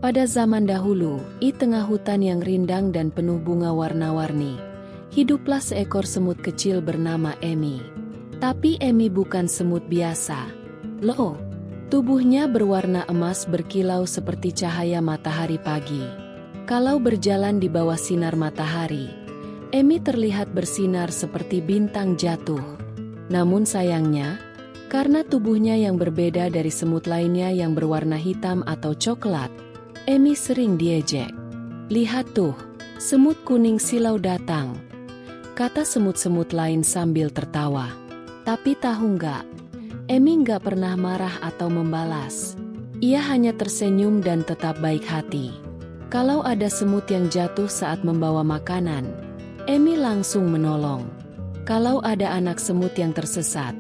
Pada zaman dahulu, di tengah hutan yang rindang dan penuh bunga warna-warni, hiduplah seekor semut kecil bernama Emi. Tapi Emi bukan semut biasa. Loh, tubuhnya berwarna emas berkilau seperti cahaya matahari pagi. Kalau berjalan di bawah sinar matahari, Emi terlihat bersinar seperti bintang jatuh. Namun sayangnya, karena tubuhnya yang berbeda dari semut lainnya yang berwarna hitam atau coklat, Emi sering diejek. "Lihat tuh, semut kuning silau datang," kata semut-semut lain sambil tertawa. Tapi tahu nggak, Emi nggak pernah marah atau membalas. Ia hanya tersenyum dan tetap baik hati. Kalau ada semut yang jatuh saat membawa makanan, Emi langsung menolong. Kalau ada anak semut yang tersesat,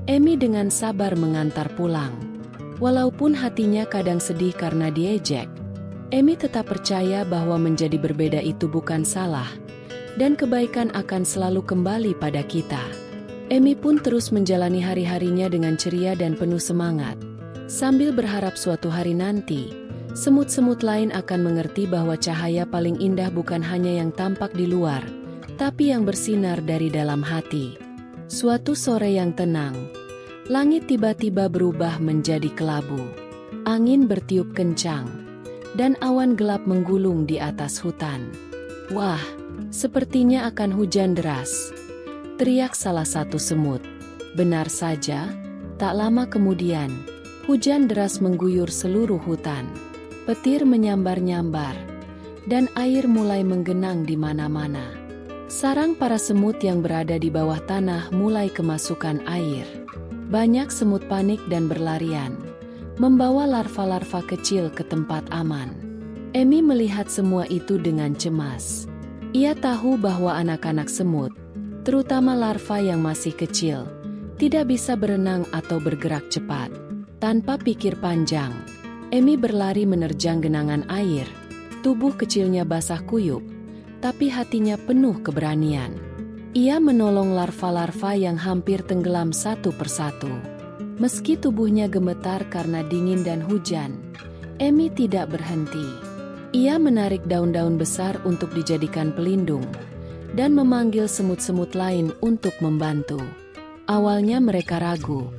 Emi dengan sabar mengantar pulang. Walaupun hatinya kadang sedih karena diejek, Emi tetap percaya bahwa menjadi berbeda itu bukan salah, dan kebaikan akan selalu kembali pada kita. Emi pun terus menjalani hari-harinya dengan ceria dan penuh semangat, sambil berharap suatu hari nanti, semut-semut lain akan mengerti bahwa cahaya paling indah bukan hanya yang tampak di luar, tapi yang bersinar dari dalam hati. Suatu sore yang tenang, langit tiba-tiba berubah menjadi kelabu. Angin bertiup kencang, dan awan gelap menggulung di atas hutan. "Wah, sepertinya akan hujan deras," teriak salah satu semut. Benar saja, tak lama kemudian, hujan deras mengguyur seluruh hutan. Petir menyambar-nyambar, dan air mulai menggenang di mana-mana. Sarang para semut yang berada di bawah tanah mulai kemasukan air. Banyak semut panik dan berlarian, membawa larva-larva kecil ke tempat aman. Emi melihat semua itu dengan cemas. Ia tahu bahwa anak-anak semut, terutama larva yang masih kecil, tidak bisa berenang atau bergerak cepat. Tanpa pikir panjang, Emi berlari menerjang genangan air. Tubuh kecilnya basah kuyup, tapi hatinya penuh keberanian. Ia menolong larva-larva yang hampir tenggelam satu persatu. Meski tubuhnya gemetar karena dingin dan hujan, Emi tidak berhenti. Ia menarik daun-daun besar untuk dijadikan pelindung, dan memanggil semut-semut lain untuk membantu. Awalnya mereka ragu,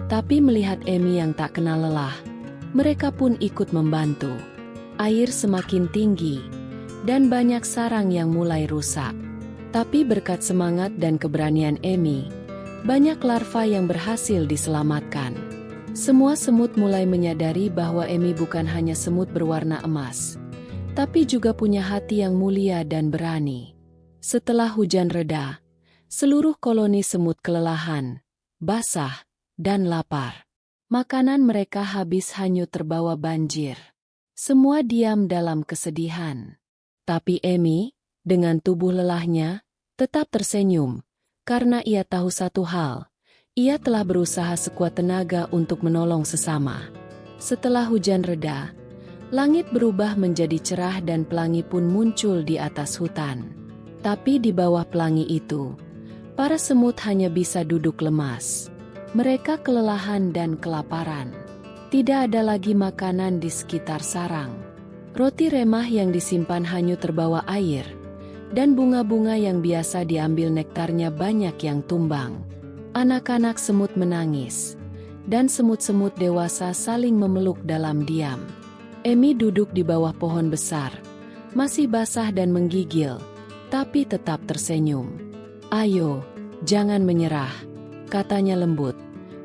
tapi melihat Emi yang tak kenal lelah, mereka pun ikut membantu. Air semakin tinggi, dan banyak sarang yang mulai rusak. Tapi berkat semangat dan keberanian Emi, banyak larva yang berhasil diselamatkan. Semua semut mulai menyadari bahwa Emi bukan hanya semut berwarna emas, tapi juga punya hati yang mulia dan berani. Setelah hujan reda, seluruh koloni semut kelelahan, basah, dan lapar. Makanan mereka habis hanyut terbawa banjir. Semua diam dalam kesedihan. Tapi Emi, dengan tubuh lelahnya, tetap tersenyum, karena ia tahu satu hal, ia telah berusaha sekuat tenaga untuk menolong sesama. Setelah hujan reda, langit berubah menjadi cerah dan pelangi pun muncul di atas hutan. Tapi di bawah pelangi itu, para semut hanya bisa duduk lemas. Mereka kelelahan dan kelaparan. Tidak ada lagi makanan di sekitar sarang. Roti remah yang disimpan hanyut terbawa air, dan bunga-bunga yang biasa diambil nektarnya banyak yang tumbang. Anak-anak semut menangis, dan semut-semut dewasa saling memeluk dalam diam. Emi duduk di bawah pohon besar, masih basah dan menggigil, tapi tetap tersenyum. "Ayo, jangan menyerah," katanya lembut,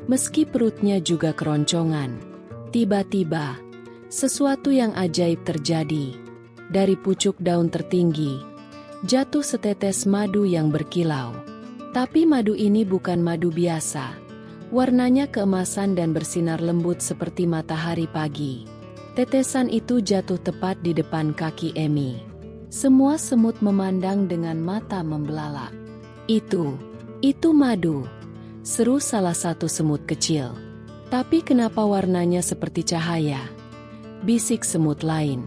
meski perutnya juga keroncongan. Tiba-tiba, sesuatu yang ajaib terjadi. Dari pucuk daun tertinggi, jatuh setetes madu yang berkilau. Tapi madu ini bukan madu biasa. Warnanya keemasan dan bersinar lembut seperti matahari pagi. Tetesan itu jatuh tepat di depan kaki Emi. Semua semut memandang dengan mata membelalak. Itu madu," seru salah satu semut kecil. "Tapi kenapa warnanya seperti cahaya?" bisik semut lain.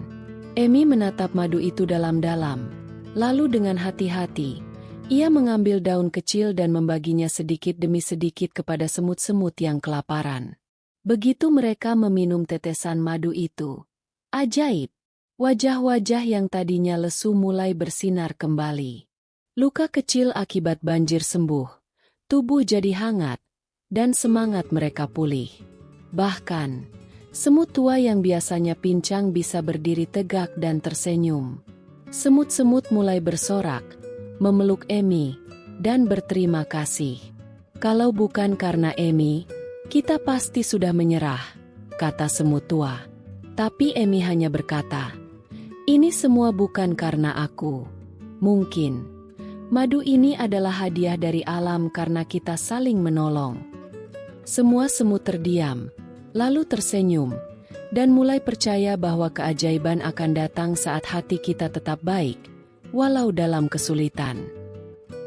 Emi menatap madu itu dalam-dalam. Lalu dengan hati-hati, ia mengambil daun kecil dan membaginya sedikit demi sedikit kepada semut-semut yang kelaparan. Begitu mereka meminum tetesan madu itu, ajaib! Wajah-wajah yang tadinya lesu mulai bersinar kembali. Luka kecil akibat banjir sembuh, tubuh jadi hangat, dan semangat mereka pulih. Bahkan, semut tua yang biasanya pincang bisa berdiri tegak dan tersenyum. Semut-semut mulai bersorak, memeluk Amy, dan berterima kasih. "Kalau bukan karena Amy, kita pasti sudah menyerah," kata semut tua. Tapi Amy hanya berkata, "Ini semua bukan karena aku. Mungkin madu ini adalah hadiah dari alam karena kita saling menolong." Semua semut terdiam, lalu tersenyum, dan mulai percaya bahwa keajaiban akan datang saat hati kita tetap baik, walau dalam kesulitan.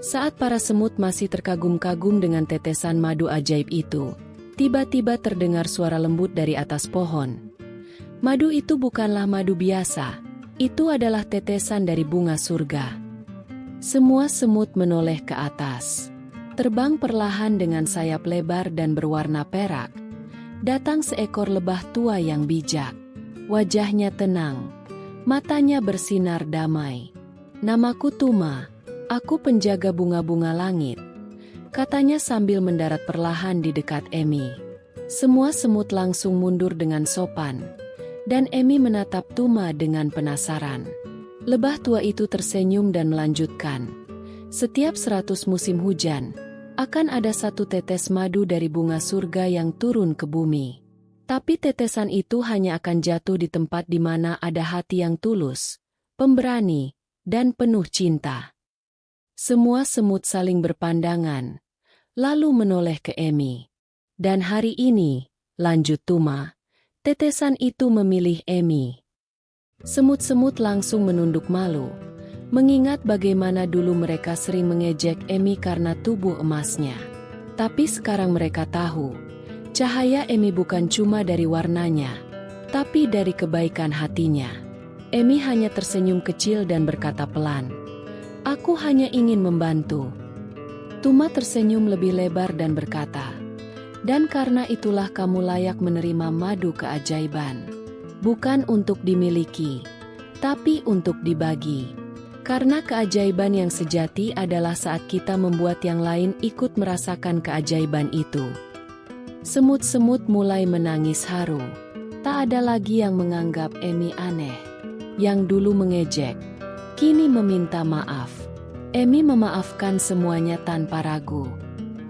Saat para semut masih terkagum-kagum dengan tetesan madu ajaib itu, tiba-tiba terdengar suara lembut dari atas pohon. Madu itu bukanlah madu biasa, itu adalah tetesan dari bunga surga. Semua semut menoleh ke atas. Terbang perlahan dengan sayap lebar dan berwarna perak. Datang seekor lebah tua yang bijak. Wajahnya tenang, matanya bersinar damai. "Namaku Tuma, aku penjaga bunga-bunga langit," katanya sambil mendarat perlahan di dekat Amy. Semua semut langsung mundur dengan sopan, dan Amy menatap Tuma dengan penasaran. Lebah tua itu tersenyum dan melanjutkan, "Setiap 100 musim hujan, akan ada satu tetes madu dari bunga surga yang turun ke bumi. Tapi tetesan itu hanya akan jatuh di tempat di mana ada hati yang tulus, pemberani, dan penuh cinta." Semua semut saling berpandangan, lalu menoleh ke Amy. "Dan hari ini," lanjut Tuma, "tetesan itu memilih Amy." Semut-semut langsung menunduk malu, mengingat bagaimana dulu mereka sering mengejek Amy karena tubuh emasnya. Tapi sekarang mereka tahu, cahaya Amy bukan cuma dari warnanya, tapi dari kebaikan hatinya. Amy hanya tersenyum kecil dan berkata pelan, "Aku hanya ingin membantu." Tuma tersenyum lebih lebar dan berkata, "Dan karena itulah kamu layak menerima madu keajaiban. Bukan untuk dimiliki, tapi untuk dibagi. Karena keajaiban yang sejati adalah saat kita membuat yang lain ikut merasakan keajaiban itu." Semut-semut mulai menangis haru. Tak ada lagi yang menganggap Amy aneh. Yang dulu mengejek, kini meminta maaf. Amy memaafkan semuanya tanpa ragu.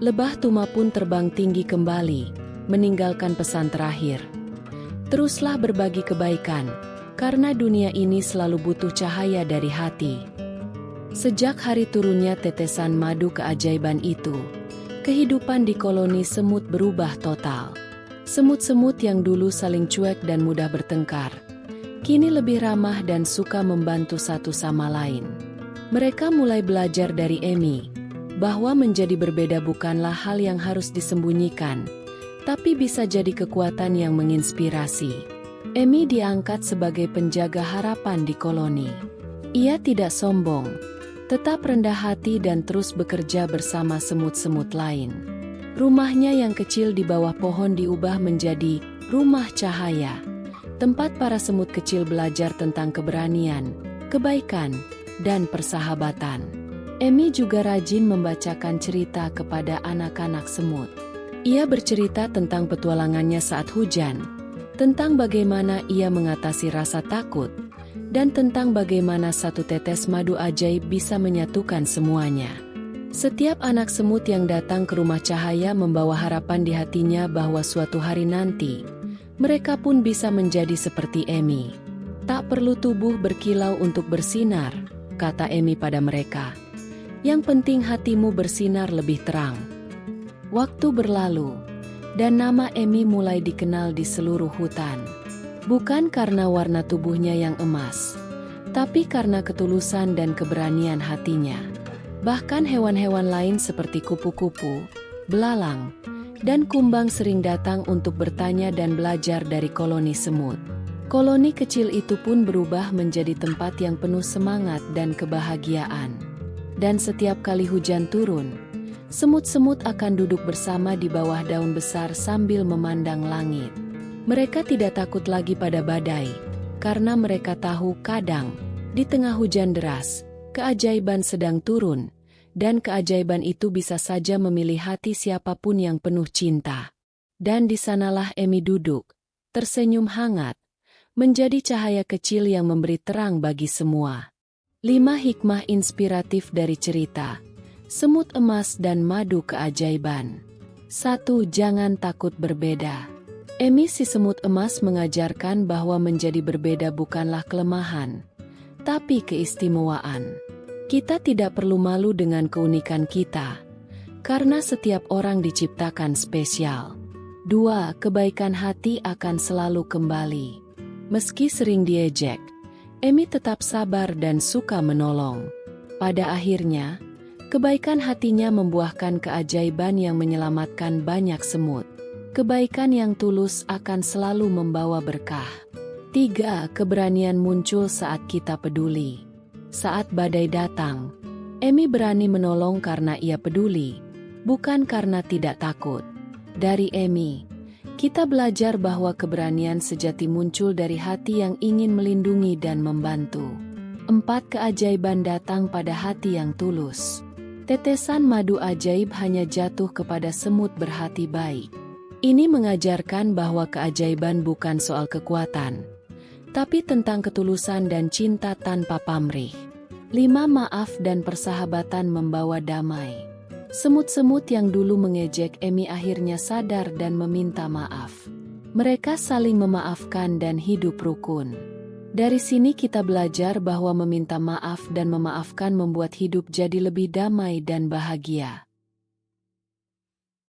Lebah Tuma pun terbang tinggi kembali, meninggalkan pesan terakhir. "Teruslah berbagi kebaikan, karena dunia ini selalu butuh cahaya dari hati." Sejak hari turunnya tetesan madu keajaiban itu, kehidupan di koloni semut berubah total. Semut-semut yang dulu saling cuek dan mudah bertengkar, kini lebih ramah dan suka membantu satu sama lain. Mereka mulai belajar dari Amy, bahwa menjadi berbeda bukanlah hal yang harus disembunyikan, tapi bisa jadi kekuatan yang menginspirasi. Amy diangkat sebagai penjaga harapan di koloni. Ia tidak sombong, tetap rendah hati dan terus bekerja bersama semut-semut lain. Rumahnya yang kecil di bawah pohon diubah menjadi rumah cahaya, tempat para semut kecil belajar tentang keberanian, kebaikan, dan persahabatan. Amy juga rajin membacakan cerita kepada anak-anak semut. Ia bercerita tentang petualangannya saat hujan, tentang bagaimana ia mengatasi rasa takut, dan tentang bagaimana satu tetes madu ajaib bisa menyatukan semuanya. Setiap anak semut yang datang ke rumah cahaya membawa harapan di hatinya bahwa suatu hari nanti, mereka pun bisa menjadi seperti Amy. "Tak perlu tubuh berkilau untuk bersinar," kata Amy pada mereka. "Yang penting hatimu bersinar lebih terang." Waktu berlalu, dan nama Amy mulai dikenal di seluruh hutan. Bukan karena warna tubuhnya yang emas, tapi karena ketulusan dan keberanian hatinya. Bahkan hewan-hewan lain seperti kupu-kupu, belalang, dan kumbang sering datang untuk bertanya dan belajar dari koloni semut. Koloni kecil itu pun berubah menjadi tempat yang penuh semangat dan kebahagiaan. Dan setiap kali hujan turun, semut-semut akan duduk bersama di bawah daun besar sambil memandang langit. Mereka tidak takut lagi pada badai, karena mereka tahu kadang, di tengah hujan deras, keajaiban sedang turun, dan keajaiban itu bisa saja memilih hati siapapun yang penuh cinta. Dan di sanalah Emi duduk, tersenyum hangat, menjadi cahaya kecil yang memberi terang bagi semua. 5 hikmah inspiratif dari cerita Semut Emas dan Madu Keajaiban. 1. Jangan takut berbeda. Emi si semut emas mengajarkan bahwa menjadi berbeda bukanlah kelemahan, tapi keistimewaan. Kita tidak perlu malu dengan keunikan kita, karena setiap orang diciptakan spesial. 2. Kebaikan hati akan selalu kembali. Meski sering diejek, Emi tetap sabar dan suka menolong. Pada akhirnya, kebaikan hatinya membuahkan keajaiban yang menyelamatkan banyak semut. Kebaikan yang tulus akan selalu membawa berkah. 3. Keberanian muncul saat kita peduli. Saat badai datang, Emi berani menolong karena ia peduli, bukan karena tidak takut. Dari Emi, kita belajar bahwa keberanian sejati muncul dari hati yang ingin melindungi dan membantu. 4. Keajaiban datang pada hati yang tulus. Tetesan madu ajaib hanya jatuh kepada semut berhati baik. Ini mengajarkan bahwa keajaiban bukan soal kekuatan, tapi tentang ketulusan dan cinta tanpa pamrih. 5. Maaf dan persahabatan membawa damai. Semut-semut yang dulu mengejek Emi akhirnya sadar dan meminta maaf. Mereka saling memaafkan dan hidup rukun. Dari sini kita belajar bahwa meminta maaf dan memaafkan membuat hidup jadi lebih damai dan bahagia.